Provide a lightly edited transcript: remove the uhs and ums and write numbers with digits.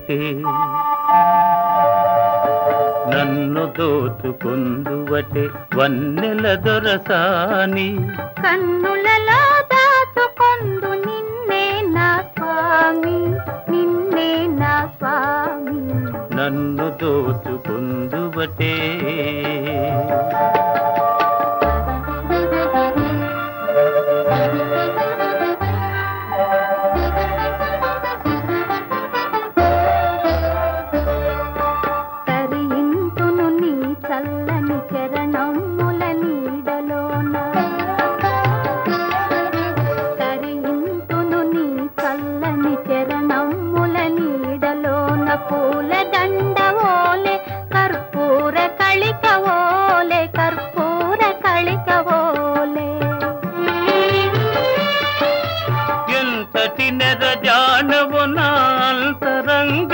దోచుకొందువటే నన్ను దోచుకొందువటే వన్నెల దొరసాని కన్నులలో దాచుకొందు నిన్నే నా స్వామి, నిన్నే నా స్వామి. నన్ను దోచుకొందువటే